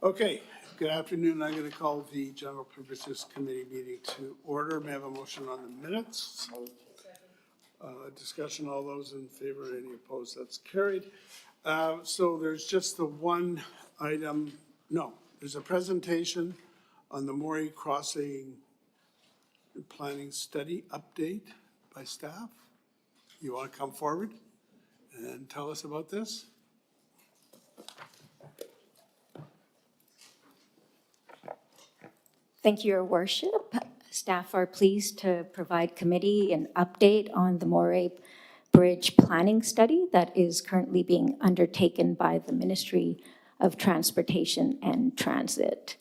Okay, good afternoon. I'm going to call the General Purposes Committee meeting to order. May I have a motion on the minutes? Discussion, all those in favor, any opposed, that's carried. So there's just the one item, no, there's a presentation on the Morey Crossing Planning Study update by staff. You want to come forward and tell us about this? Thank you, Your Worship. Staff are pleased to provide committee an update on the Moray Bridge planning study that is currently being undertaken by the Ministry of Transportation and Transit.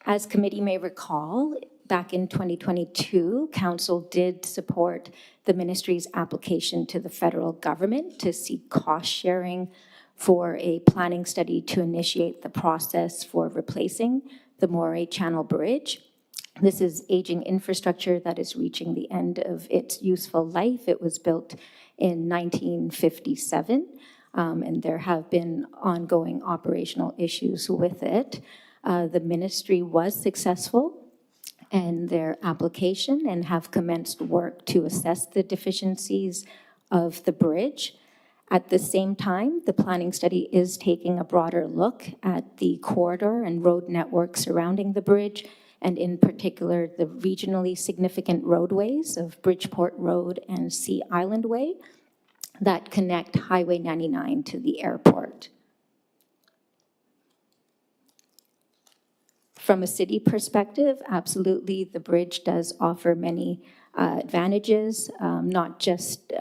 As committee may recall, back in 2022, Council did support the ministry's application to the federal government to seek cost sharing for a planning study to initiate the process for replacing the Moray Channel Bridge. This is aging infrastructure that is reaching the end of its useful life. It was built in 1957, and there have been ongoing operational issues with it. The ministry was successful in their application and have commenced work to assess the deficiencies of the bridge. At the same time, the planning study is taking a broader look at the corridor and road network surrounding the bridge, and in particular, the regionally significant roadways of Bridgeport Road and Sea Island Way that connect Highway 99 to the airport. From a city perspective, absolutely, the bridge does offer many advantages, not just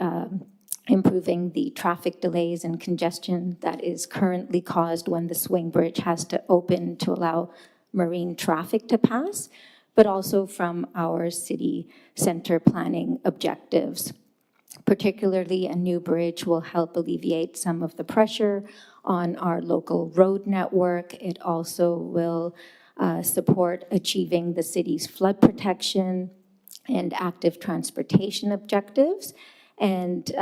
improving the traffic delays and congestion that is currently caused when the swing bridge has to open to allow marine traffic to pass, but also from our city center planning objectives. Particularly, a new bridge will help alleviate some of the pressure on our local road network. It also will support achieving the city's flood protection and active transportation objectives, and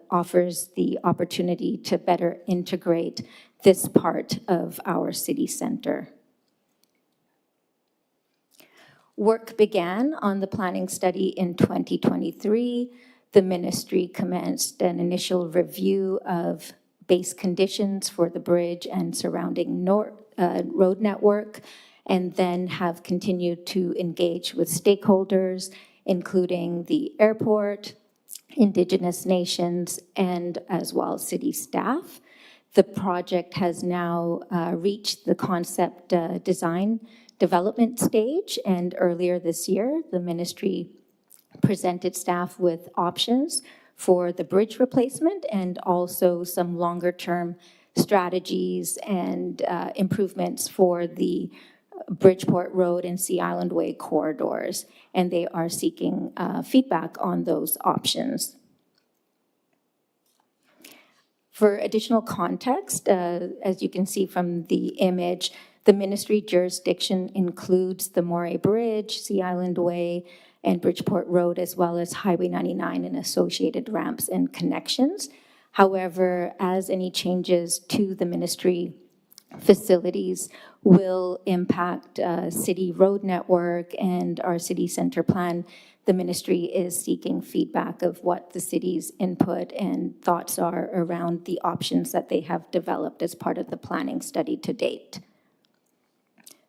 offers the opportunity to better integrate this part of our city center. Work began on the planning study in 2023. The ministry commenced an initial review of base conditions for the bridge and surrounding road network, and then have continued to engage with stakeholders, including the airport, Indigenous nations, and as well city staff. The project has now reached the concept design development stage, and earlier this year, the ministry presented staff with options for the bridge replacement and also some longer-term strategies and improvements for the Bridgeport Road and Sea Island Way corridors, and they are seeking feedback on those options. For additional context, as you can see from the image, the ministry jurisdiction includes the Moray Bridge, Sea Island Way, and Bridgeport Road, as well as Highway 99 and associated ramps and connections. However, as any changes to the ministry facilities will impact city road network and our city center plan, the ministry is seeking feedback of what the city's input and thoughts are around the options that they have developed as part of the planning study to date.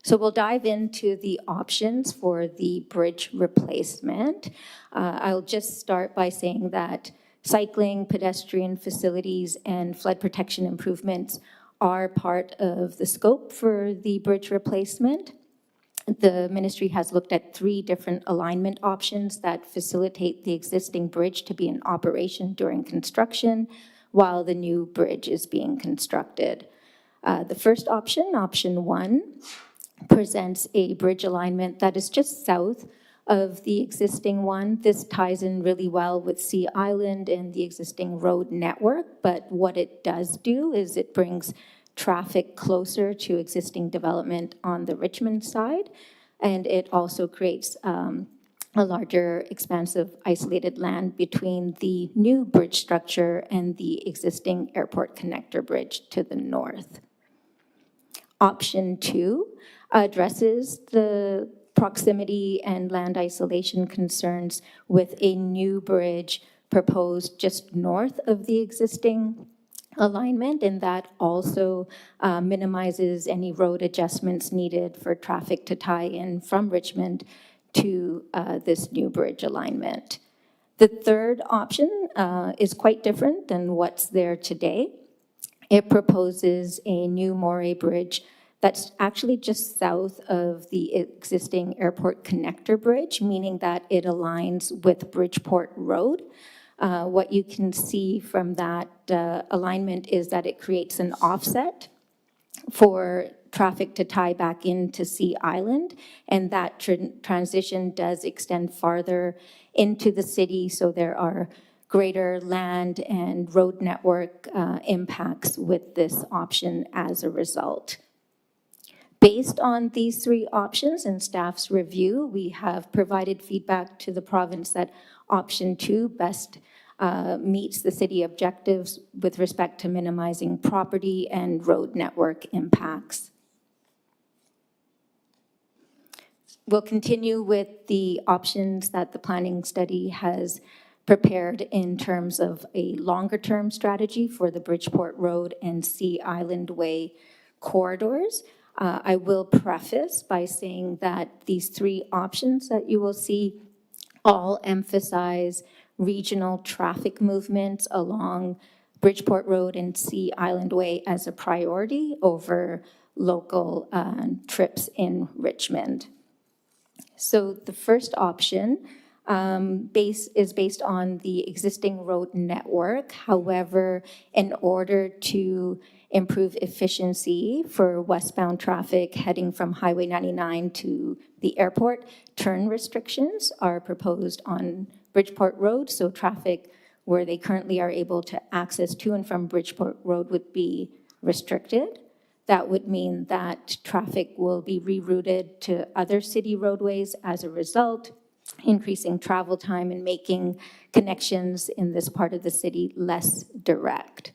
So we'll dive into the options for the bridge replacement. I'll just start by saying that cycling, pedestrian facilities, and flood protection improvements are part of the scope for the bridge replacement. The ministry has looked at 3 different alignment options that facilitate the existing bridge to be in operation during construction while the new bridge is being constructed. The first option, option 1, presents a bridge alignment that is just south of the existing one. This ties in really well with Sea Island and the existing road network, but what it does do is it brings traffic closer to existing development on the Richmond side, and it also creates a larger expanse of isolated land between the new bridge structure and the existing airport connector bridge to the north. Option 2 addresses the proximity and land isolation concerns with a new bridge proposed just north of the existing alignment, and that also minimizes any road adjustments needed for traffic to tie in from Richmond to this new bridge alignment. The third option is quite different than what's there today. It proposes a new Moray Bridge that's actually just south of the existing airport connector bridge, meaning that it aligns with Bridgeport Road. What you can see from that alignment is that it creates an offset for traffic to tie back into Sea Island, and that transition does extend farther into the city, so there are greater land and road network impacts with this option as a result. Based on these three options and staff's review, we have provided feedback to the province that option 2 best meets the city objectives with respect to minimizing property and road network impacts. We'll continue with the options that the planning study has prepared in terms of a longer-term strategy for the Bridgeport Road and Sea Island Way corridors. I will preface by saying that these three options that you will see all emphasize regional traffic movements along Bridgeport Road and Sea Island Way as a priority over local trips in Richmond. So the first option is based on the existing road network. However, in order to improve efficiency for westbound traffic heading from Highway 99 to the airport, turn restrictions are proposed on Bridgeport Road, so traffic where they currently are able to access to and from Bridgeport Road would be restricted. That would mean that traffic will be rerouted to other city roadways as a result, increasing travel time and making connections in this part of the city less direct.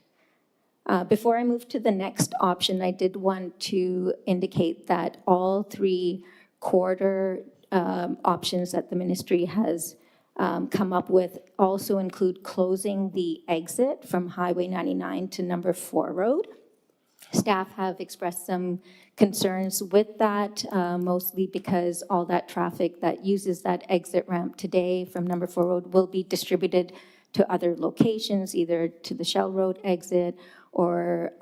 Before I move to the next option, I did want to indicate that all three corridor options that the ministry has come up with also include closing the exit from Highway 99 to number 4 Road. Staff have expressed some concerns with that, mostly because all that traffic that uses that exit ramp today from number 4 Road will be distributed to other locations, either to the Shell Road exit or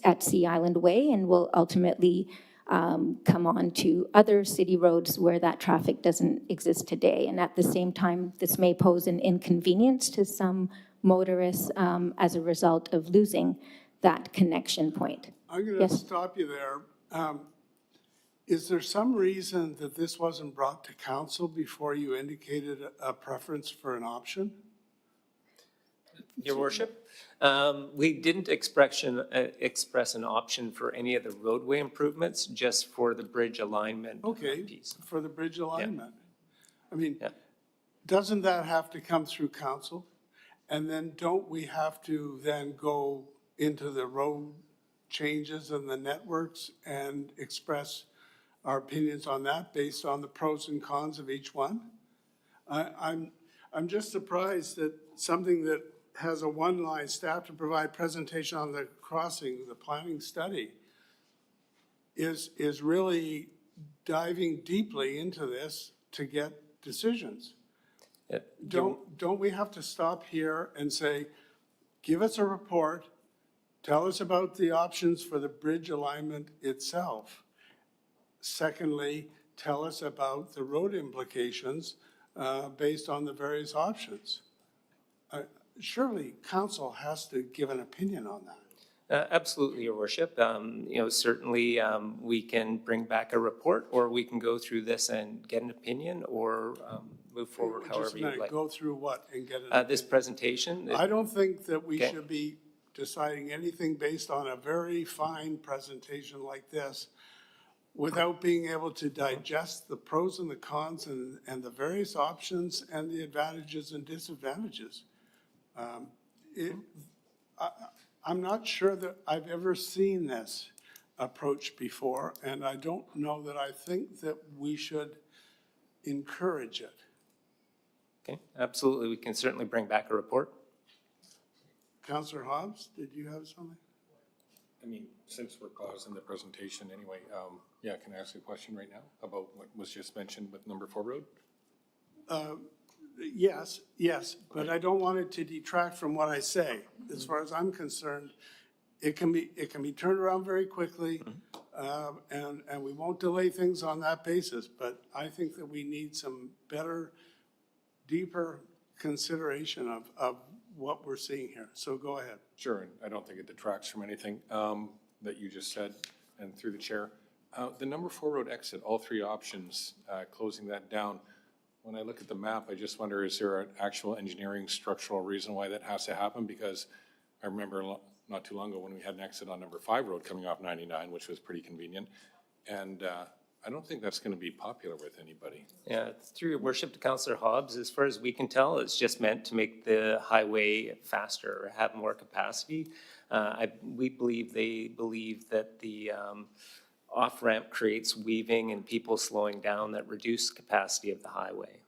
at Sea Island Way, and will ultimately come on to other city roads where that traffic doesn't exist today. And at the same time, this may pose an inconvenience to some motorists as a result of losing that connection point. I'm going to stop you there. Is there some reason that this wasn't brought to council before you indicated a preference for an option? Your Worship, we didn't express an option for any of the roadway improvements, just for the bridge alignment piece. For the bridge alignment. Yeah. I mean, yeah. Doesn't that have to come through council? And then don't we have to then go into the road changes and the networks and express our opinions on that based on the pros and cons of each one? I'm just surprised that something that has a one-line staff to provide presentation on the crossing, the planning study, is really diving deeply into this to get decisions. Yeah. Don't we have to stop here and say, give us a report, tell us about the options for the bridge alignment itself. Secondly, tell us about the road implications based on the various options. Surely council has to give an opinion on that. Absolutely, Your Worship. Certainly we can bring back a report, or we can go through this and get an opinion, or move forward however you like. Go through what and get an this presentation. I don't think that we should be deciding anything based on a very fine presentation like this without being able to digest the pros and the cons and the various options and the advantages and disadvantages. I'm not sure that I've ever seen this approach before, and I don't know that I think that we should encourage it. Okay, absolutely. We can certainly bring back a report. Councillor Hobbs, did you have something? I mean, since we're pausing the presentation anyway, yeah, can I ask a question right now about what was just mentioned with number 4 road? Yes, but I don't want it to detract from what I say. As far as I'm concerned, it can be turned around very quickly, and we won't delay things on that basis. But I think that we need some better, deeper consideration of what we're seeing here. So go ahead. Sure, and I don't think it detracts from anything that you just said, and through the chair. The number 4 road exit, all 3 options, closing that down. When I look at the map, I just wonder, is there an actual engineering structural reason why that has to happen? Because I remember not too long ago when we had an exit on number 5 road coming off 99, which was pretty convenient. And I don't think that's going to be popular with anybody. Yeah, through your worship to Councillor Hobbs, as far as we can tell, it's just meant to make the highway faster or have more capacity. We believe they believe that the off-ramp creates weaving and people slowing down that reduce capacity of the highway.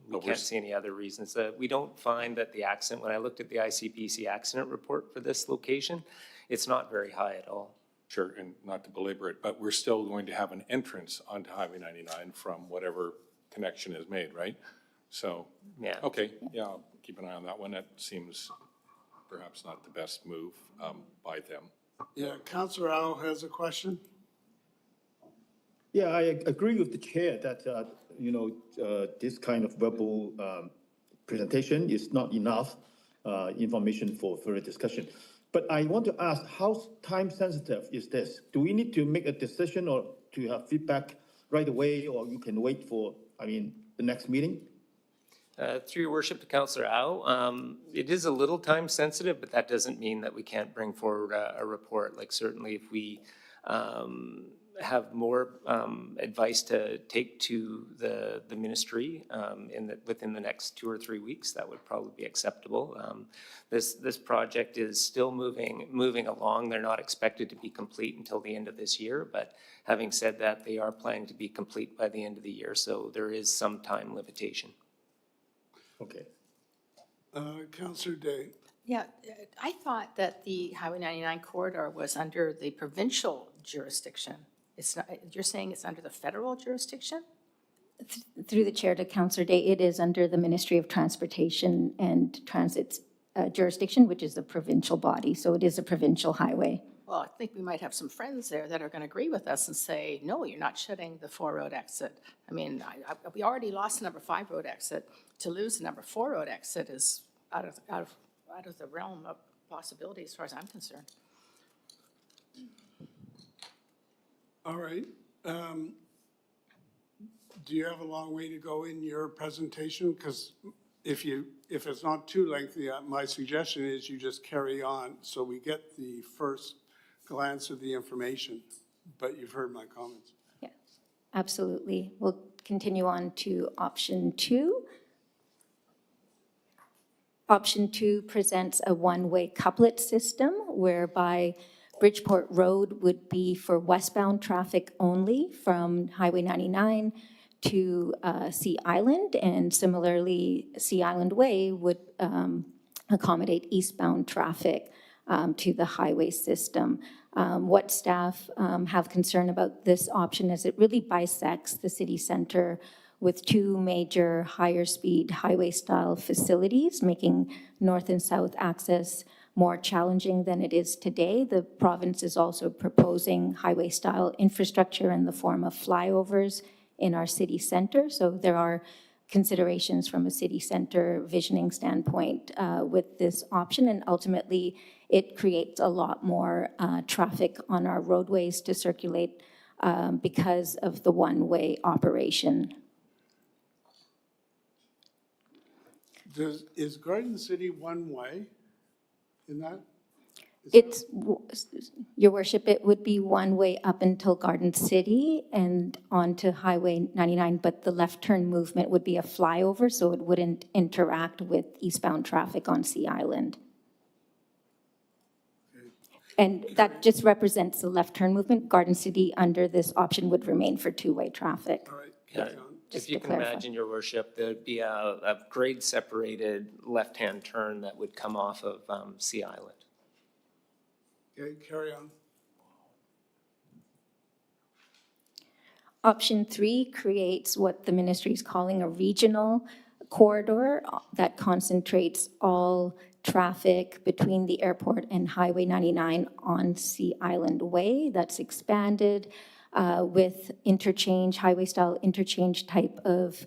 We can't see any other reasons. We don't find that the accident, when I looked at the ICBC accident report for this location, it's not very high at all. Sure, and not to belabor it, but we're still going to have an entrance onto Highway 99 from whatever connection is made, right? So, Yeah. okay, yeah, I'll keep an eye on that one. That seems perhaps not the best move by them. Yeah, Councillor Al has a question. Yeah, I agree with the chair that, this kind of verbal presentation is not enough information for further discussion. But I want to ask, how time sensitive is this? Do we need to make a decision or to have feedback right away, or you can wait for, the next meeting? Through your worship to Councillor Au, it is a little time sensitive, but that doesn't mean that we can't bring forward a report. Like certainly if we have more advice to take to the ministry within the next 2 or 3 weeks, that would probably be acceptable. This project is still moving along. They're not expected to be complete until the end of this year, but having said that, they are planning to be complete by the end of the year, so there is some time limitation. Okay. Councillor Day. Yeah, I thought that the Highway 99 corridor was under the provincial jurisdiction. It's not, you're saying it's under the federal jurisdiction? Through the chair to Councillor Day, it is under the Ministry of Transportation and Transit's jurisdiction, which is a provincial body, so it is a provincial highway. Well, I think we might have some friends there that are going to agree with us and say, no, you're not shutting the 4 road exit. I mean, we already lost the number 5 road exit. To lose the number 4 road exit is out of the realm of possibility as far as I'm concerned. All right. Do you have a long way to go in your presentation? Because if it's not too lengthy, my suggestion is you just carry on so we get the first glance of the information. But you've heard my comments. Yeah, absolutely. We'll continue on to option 2. Option 2 presents a one-way couplet system whereby Bridgeport Road would be for westbound traffic only from Highway 99 to Sea Island, and similarly, Sea Island Way would accommodate eastbound traffic to the highway system. What staff have concern about this option is it really bisects the city center with 2 major higher speed highway style facilities, making north and south access more challenging than it is today. The province is also proposing highway style infrastructure in the form of flyovers in our city center. So there are considerations from a city center visioning standpoint with this option, and ultimately it creates a lot more traffic on our roadways to circulate because of the one-way operation. Is Garden City one way in that? It's, Your Worship, it would be one way up until Garden City and onto Highway 99, but the left turn movement would be a flyover, so it wouldn't interact with eastbound traffic on Sea Island. And that just represents the left turn movement. Garden City under this option would remain for two-way traffic. All right, Yeah, carry on. Just if you to can clarify. imagine, Your Worship, there'd be a grade-separated left-hand turn that would come off of Sea Island. Okay, carry on. Option 3 creates what the ministry is calling a regional corridor that concentrates all traffic between the airport and Highway 99 on Sea Island Way. That's expanded with interchange, highway-style interchange type of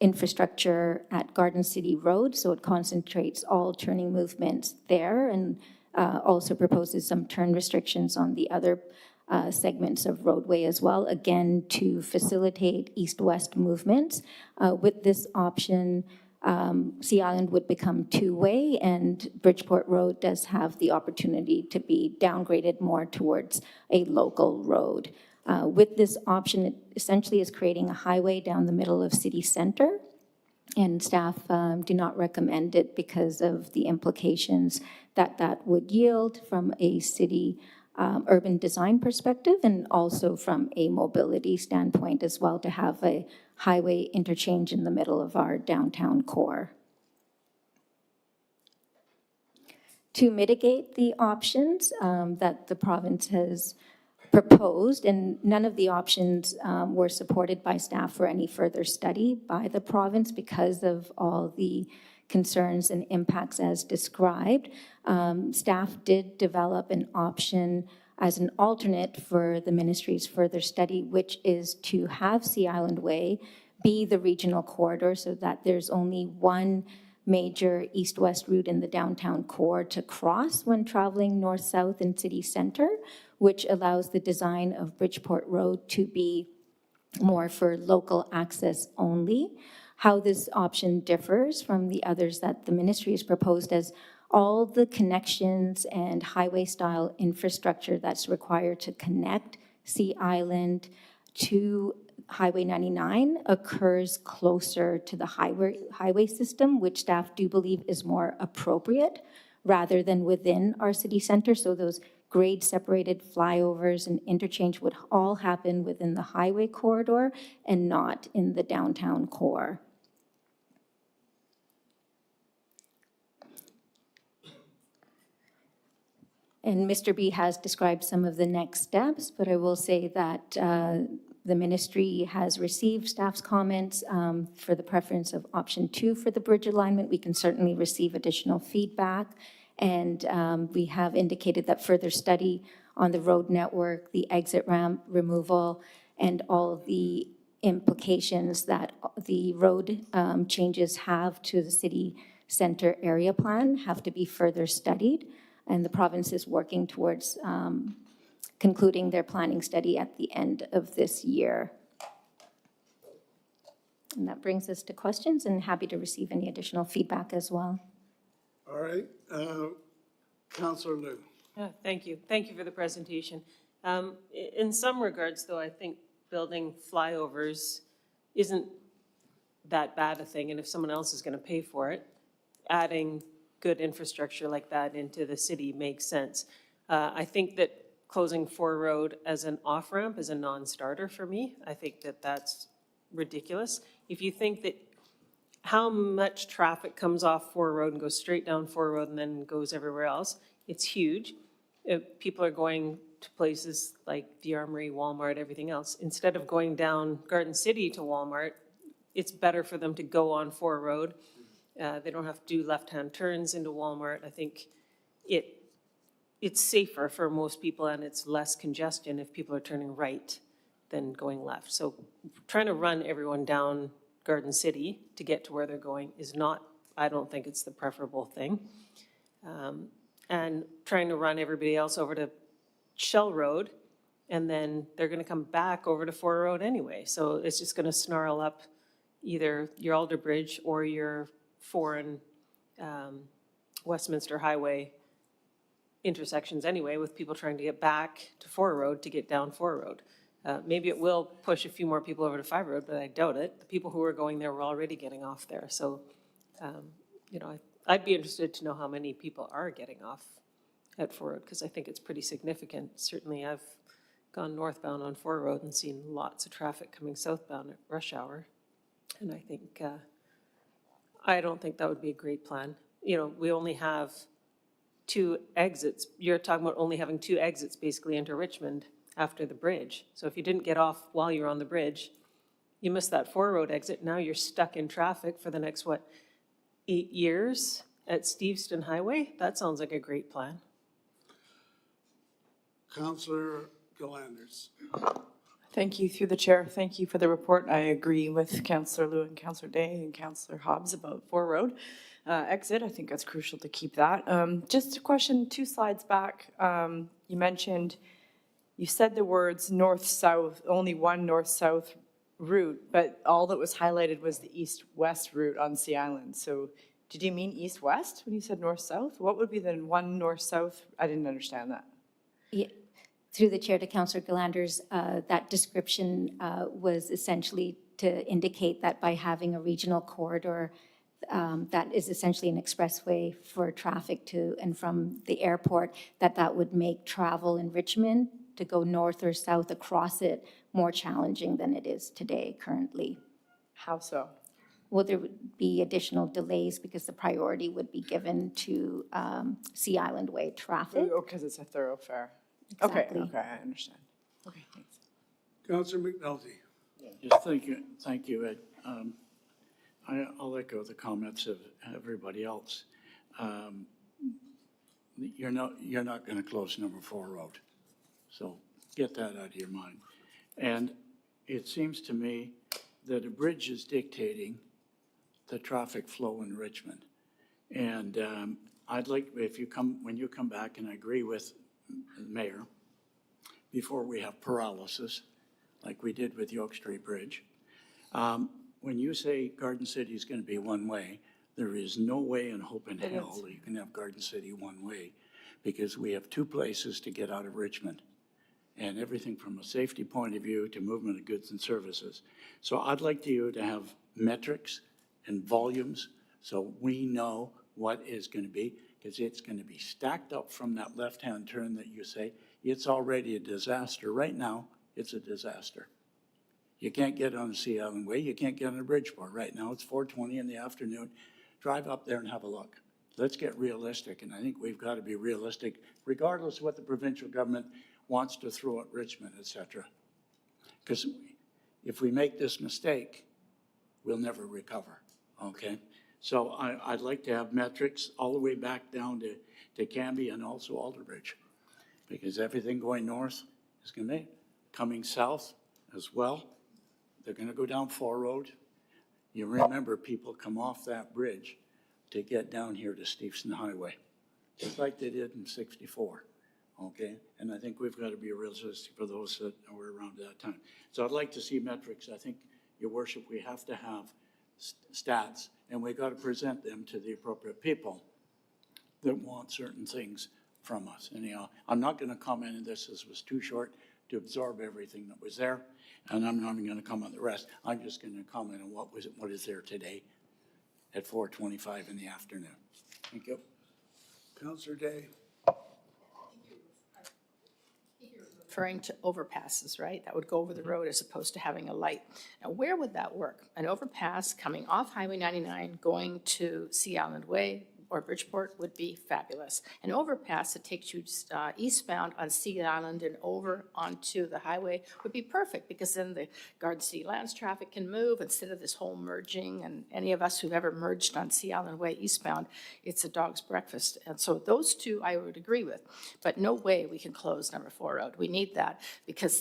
infrastructure at Garden City Road, so it concentrates all turning movements there, and also proposes some turn restrictions on the other segments of roadway as well, again, to facilitate east-west movements. With this option, Sea Island would become two-way, and Bridgeport Road does have the opportunity to be downgraded more towards a local road. With this option, it essentially is creating a highway down the middle of city center, and staff do not recommend it because of the implications that that would yield from a city urban design perspective, and also from a mobility standpoint as well, to have a highway interchange in the middle of our downtown core. To mitigate the options that the province has proposed, and none of the options were supported by staff for any further study by the province because of all the concerns and impacts as described. Staff did develop an option as an alternate for the ministry's further study, which is to have Sea Island Way be the regional corridor so that there's only one major east-west route in the downtown core to cross when traveling north-south in city center, which allows the design of Bridgeport Road to be more for local access only. How this option differs from the others that the ministry has proposed, as all the connections and highway-style infrastructure that's required to connect Sea Island to Highway 99 occurs closer to the highway system, which staff do believe is more appropriate rather than within our city center. So those grade-separated flyovers and interchange would all happen within the highway corridor and not in the downtown core. And Mr. B has described some of the next steps, but I will say that the ministry has received staff's comments for the preference of option 2 for the bridge alignment. We can certainly receive additional feedback. And we have indicated that further study on the road network, the exit ramp removal, and all of the implications that the road changes have to the city center area plan have to be further studied. And the province is working towards concluding their planning study at the end of this year. And that brings us to questions, and happy to receive any additional feedback as well. All right, Councillor Liu. Yeah, thank you. Thank you for the presentation. In some regards, though, I think building flyovers isn't that bad a thing, and if someone else is going to pay for it, adding good infrastructure like that into the city makes sense. I think that closing Fore Road as an off-ramp is a non-starter for me. I think that that's ridiculous. If you think that how much traffic comes off Fore Road and goes straight down Fore Road and then goes everywhere else, it's huge. If people are going to places like the Armory, Walmart, everything else. Instead of going down Garden City to Walmart, it's better for them to go on Fore Road. They don't have to do left-hand turns into Walmart. I think it's safer for most people, and it's less congestion if people are turning right than going left. So trying to run everyone down Garden City to get to where they're going is not, I don't think it's the preferable thing. And trying to run everybody else over to Shell Road, and then they're going to come back over to Fore Road anyway. So it's just going to snarl up either your Alder Bridge or your foreign Westminster Highway intersections anyway, with people trying to get back to 4 Road to get down 4 Road. Maybe it will push a few more people over to 5 Road, but I doubt it. The people who were going there were already getting off there. So, you know, I'd be interested to know how many people are getting off at 4 Road, because I think it's pretty significant. Certainly, I've gone northbound on 4 Road and seen lots of traffic coming southbound at rush hour. And I think, I don't think that would be a great plan. You know, we only have 2 exits. You're talking about only having 2 exits basically into Richmond after the bridge. So if you didn't get off while you're on the bridge, you missed that 4 Road exit. Now you're stuck in traffic for the next, 8 years at Steveston Highway? That sounds like a great plan. Councillor Gillanders. Thank you, through the chair. Thank you for the report. I agree with Councillor Liu and Councillor Day and Councillor Hobbs about 4 Road exit. I think that's crucial to keep that. Just a question, 2 slides back, you mentioned, you said the words north-south, only one north-south route, but all that was highlighted was the east-west route on Sea Island. So did you mean east-west when you said north-south? What would be the one north-south? I didn't understand that. Yeah, through the chair to Councillor Gillanders, that description was essentially to indicate that by having a regional corridor that is essentially an expressway for traffic to and from the airport, that would make travel in Richmond to go north or south across it more challenging than it is today currently. How so? Well, there would be additional delays because the priority would be given to Sea Island Way traffic. Oh, because it's a thoroughfare. Okay, Exactly. okay, I understand. Okay, thanks. Councillor McNulty. Just thank you, Ed. I'll echo the comments of everybody else. You're not going to close number 4 Road, so get that out of your mind. And it seems to me that a bridge is dictating the traffic flow in Richmond. And I'd like, when you come back, and I agree with the mayor, before we have paralysis, like we did with York Street Bridge, when you say Garden City is going to be one way, there is no way in hope in hell that you can have Garden City one way, because we have 2 places to get out of Richmond, and everything from a safety point of view to movement of goods and services. So I'd like you to have metrics and volumes so we know what is going to be, because it's going to be stacked up from that left-hand turn that you say. It's already a disaster. Right now, it's a disaster. You can't get on the Sea Island Way. You can't get on the Bridgeport. Right now, it's 4:20 in the afternoon. Drive up there and have a look. Let's get realistic, and I think we've got to be realistic, regardless of what the provincial government wants to throw at Richmond, et cetera. Because if we make this mistake, we'll never recover, okay? So I'd like to have metrics all the way back down to Cambie and also Alderbridge, because everything going north is going to be coming south as well. They're going to go down 4 Road. You remember, people come off that bridge to get down here to Steveston Highway, just like they did in 64, okay? And I think we've got to be realistic for those that were around at that time. So I'd like to see metrics. I think, Your Worship, we have to have stats, and we got to present them to the appropriate people that want certain things from us. Anyhow, I'm not going to comment on this. This was too short to absorb everything that was there, and I'm not even going to comment on the rest. I'm just going to comment on what is there today at 4:25 in the afternoon. Thank you. Councillor Day. Referring to overpasses, right? That would go over the road as opposed to having a light. Now, where would that work? An overpass coming off Highway 99, going to Sea Island Way or Bridgeport would be fabulous. An overpass that takes you eastbound on Sea Island and over onto the highway would be perfect, because then the Garden City Lands traffic can move instead of this whole merging. And any of us who've ever merged on Sea Island Way eastbound, it's a dog's breakfast. And so those 2 I would agree with, but no way we can close number 4 Road. We need that, because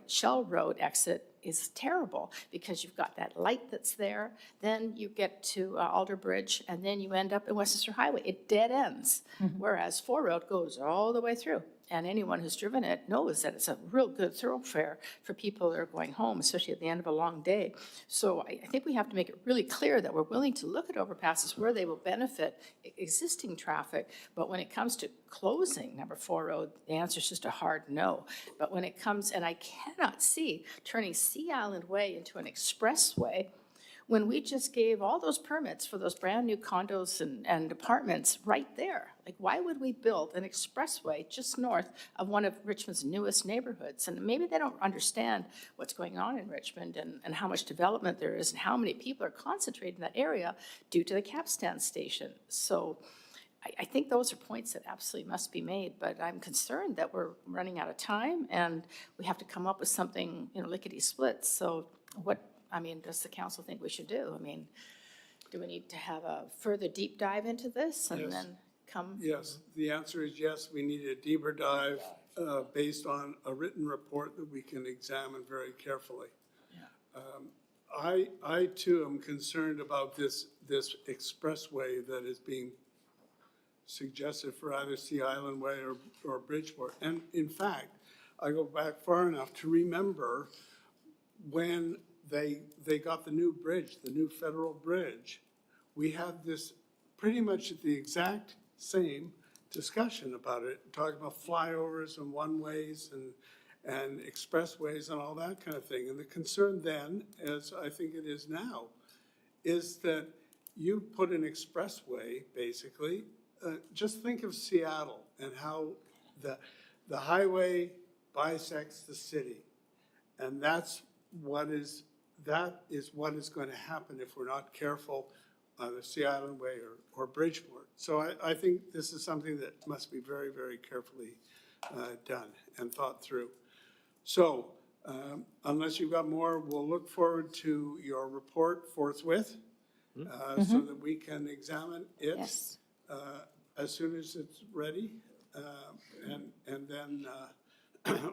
Shell Road exit is terrible, because you've got that light that's there, then you get to Alderbridge, and then you end up in Westminster Highway. It dead ends, whereas 4 Road goes all the way through. and anyone who's driven it knows that it's a real good thoroughfare for people that are going home, especially at the end of a long day. So I think we have to make it really clear that we're willing to look at overpasses where they will benefit existing traffic, but when it comes to closing Number 4 Road, the answer is just a hard no. But when it comes, and I cannot see turning Sea Island Way into an expressway when we just gave all those permits for those brand-new condos and apartments right there. Like, why would we build an expressway just north of one of Richmond's newest neighborhoods? And maybe they don't understand what's going on in Richmond and how much development there is and how many people are concentrated in that area due to the Capstan station. So I think those are points that absolutely must be made, but I'm concerned that we're running out of time and we have to come up with something, lickety-split. So does the council think we should do? Do we need to have a further deep dive into this and Yes. then come? Yes, the answer is yes, we need a deeper dive based on a written report that we can examine very carefully. I too am concerned about this expressway that is being suggested for either Sea Island Way or Bridgeport. And in fact, I go back far enough to remember when they got the new bridge, the new federal bridge, we had this pretty much the exact same discussion about it, talking about flyovers and one-ways and expressways and all that kind of thing. And the concern then, as I think it is now, is that you put an expressway, basically, just think of Seattle and how the highway bisects the city. And that is what is going to happen if we're not careful on the Sea Island Way or Bridgeport. So I think this is something that must be very, very carefully done and thought through. So unless you've got more, we'll look forward to your report forthwith so that we can examine it Yes. as soon as it's ready and then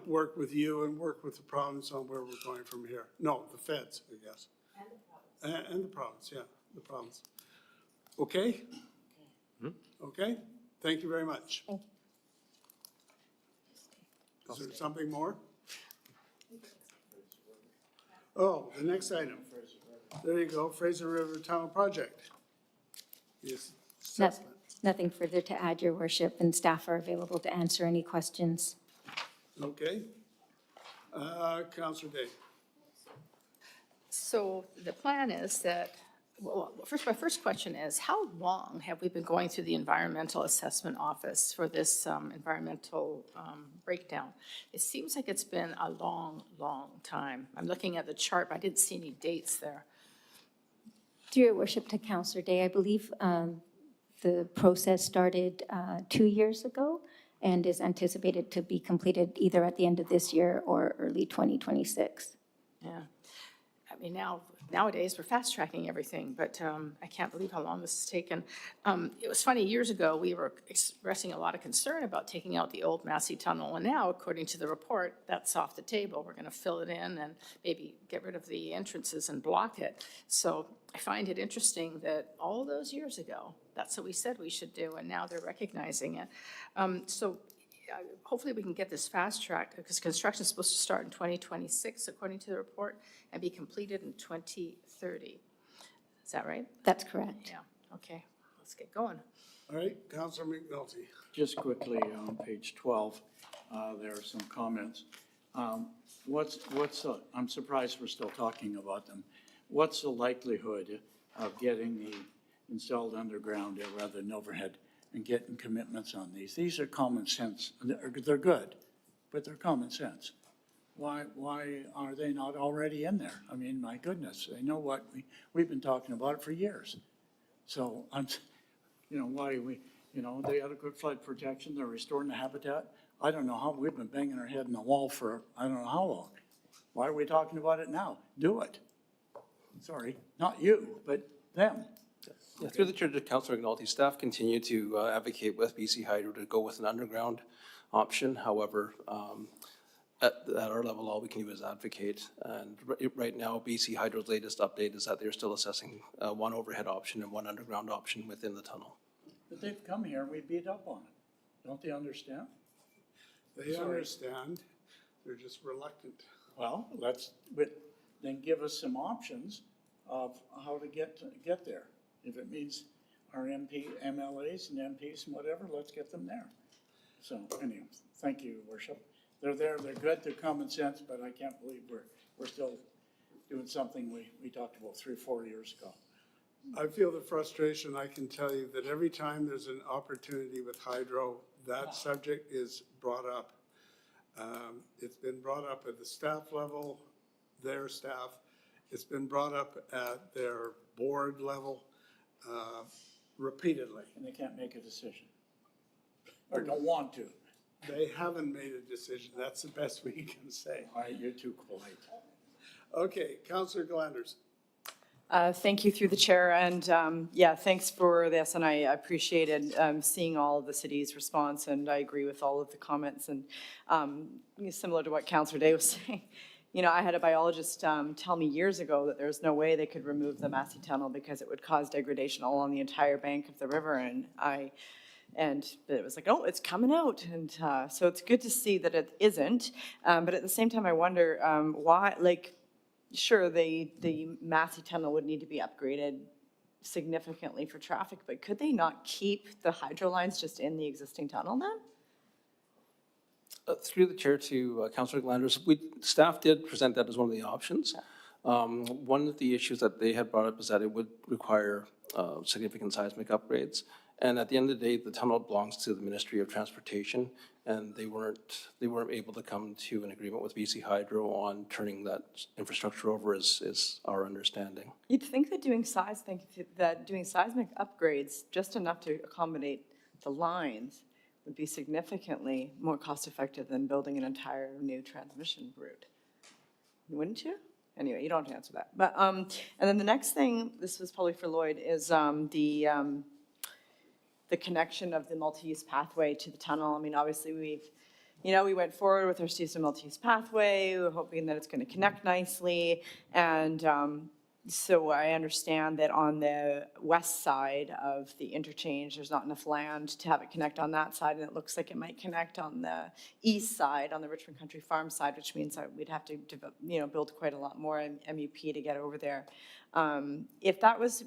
work with you and work with the province on where we're going from here. No, the feds, I guess. And the province. And the province, yeah, the province. Okay? Okay? Thank you very much. Thank Is there something more? Oh, the next item. There you go, Fraser River Tunnel Project. Yes. assessment. Nothing further to add, Your Worship, and staff are available to answer any questions. Okay. Councillor Day. So the plan is that, my first question is, how long have we been going through the Environmental Assessment Office for this environmental breakdown? It seems like it's been a long, long time. I'm looking at the chart, but I didn't see any dates there. Through Your Worship to Councillor Day, I believe the process started 2 years ago and is anticipated to be completed either at the end of this year or early 2026. Yeah. Nowadays, we're fast-tracking everything, but I can't believe how long this has taken. It was funny, years ago, we were expressing a lot of concern about taking out the old Massey Tunnel, and now, according to the report, that's off the table. We're going to fill it in and maybe get rid of the entrances and block it. So I find it interesting that all those years ago, that's what we said we should do, and now they're recognizing it. Hopefully we can get this fast-tracked, because construction is supposed to start in 2026, according to the report, and be completed in 2030. Is that right? That's correct. Yeah, okay, let's get going. All right, Councillor McNulty. Just quickly, on page 12, there are some comments. I'm surprised we're still talking about them. What's the likelihood of getting the installed underground rather than overhead and getting commitments on these? These are common sense. They're good, but they're common sense. Why are they not already in there? I mean, my goodness, they know what we've been talking about it for years. So the adequate flood protection, they're restoring the habitat. I don't know how, we've been banging our head in the wall for I don't know how long. Why are we talking about it now? Do it. Sorry, not you, but them. Yeah, through the chair to Councillor McNulty, staff continue to advocate with BC Hydro to go with an underground option. However, at our level, all we can do is advocate. And right now, BC Hydro's latest update is that they're still assessing one overhead option and one underground option within the tunnel. But they've come here and we beat up on it. Don't they understand? They understand, they're just reluctant. Well, then give us some options of how to get there. If it means our MLAs and MPs and whatever, let's get them there. So anyway, thank you, Your Worship. They're there, they're good, they're common sense, but I can't believe we're still doing something we talked about 3 or 4 years ago. I feel the frustration. I can tell you that every time there's an opportunity with hydro, that subject is brought up. It's been brought up at the staff level, their staff. It's been brought up at their board level repeatedly. And they can't make a decision. Or don't want to. They haven't made a decision. That's the best we can say. All right, you're too polite. Okay, Councillor Glanders. Thank you through the chair, and yeah, thanks for this, and I appreciated seeing all of the city's response, and I agree with all of the comments, and similar to what Councillor Day was saying. You know, I had a biologist tell me years ago that there's no way they could remove the Massey Tunnel because it would cause degradation all on the entire bank of the river, and it was like, oh, it's coming out, and so it's good to see that it isn't, but at the same time, I wonder why, like, sure, the Massey Tunnel would need to be upgraded significantly for traffic, but could they not keep the hydro lines just in the existing tunnel then? Through the chair to Councillor Glanders, staff did present that as one of the options. One of the issues that they had brought up is that it would require significant seismic upgrades. And at the end of the day, the tunnel belongs to the Ministry of Transportation, and they weren't able to come to an agreement with BC Hydro on turning that infrastructure over, is our understanding. You'd think that doing seismic upgrades, just enough to accommodate the lines, would be significantly more cost-effective than building an entire new transmission route. Wouldn't you? Anyway, you don't have to answer that. But, and then the next thing, this was probably for Lloyd, is the connection of the multi-use pathway to the tunnel. I mean, obviously we went forward with our Stevenson multi-use pathway. We were hoping that it's going to connect nicely. And so I understand that on the west side of the interchange, there's not enough land to have it connect on that side. And it looks like it might connect on the east side, on the Richmond Country Farm side, which means that we'd have to build quite a lot more MUP to get over there. If that was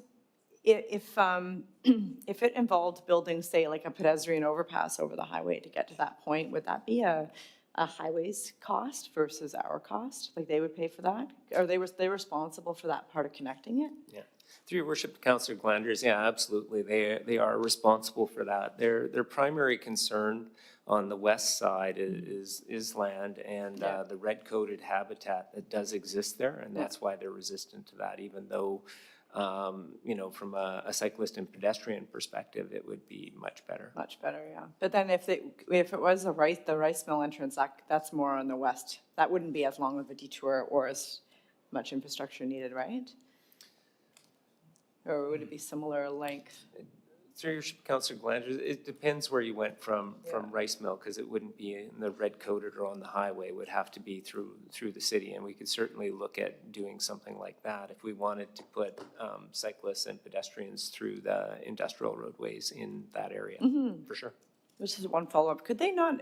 if it involved building, say, like a pedestrian overpass over the highway to get to that point, would that be a highway's cost versus our cost? Like they would pay for that? Are they responsible for that part of connecting it? Yeah. Through your worship, Councillor Glanders, yeah, absolutely. They are responsible for that. Their primary concern on the west side is land and the red-coated habitat that does exist there, and that's why they're resistant to that, even though from a cyclist and pedestrian perspective, it would be much better. Much better, yeah. But then if it was the rice mill entrance, that's more on the west. That wouldn't be as long of a detour or as much infrastructure needed, right? Or would it be similar length? Through your Councillor Glanders, it depends where you went from rice mill, because it wouldn't be in the red coated or on the highway. It would have to be through the city, and we could certainly look at doing something like that if we wanted to put cyclists and pedestrians through the industrial roadways in that area, for sure. This is one follow-up. Could they not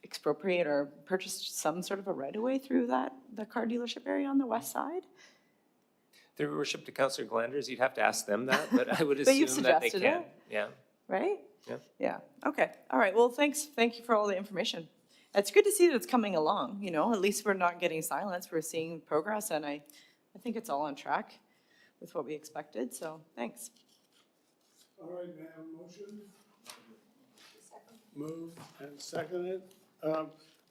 expropriate or purchase some sort of a right-of-way through the car dealership area on the west side? Through your worship to Councillor Glanders, you'd have to ask them that, but I would But you've assume that they suggested can. it. Yeah. Right? Yeah. Yeah, okay, all right, well, thank you for all the information. It's good to see that it's coming along, at least we're not getting silence, we're seeing progress, and I think it's all on track with what we expected, so thanks. All right, may I have a motion? Moved and seconded.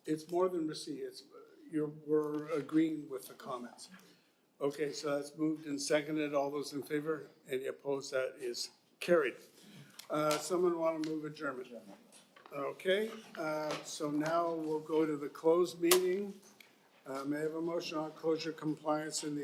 It's more than receipt, we're agreeing with the comments. Okay, so that's moved and seconded. All those in favor? Any opposed? That is carried. Someone want to move adjournment? Okay, so now we'll go to the closed meeting. May I have a motion on closure compliance in the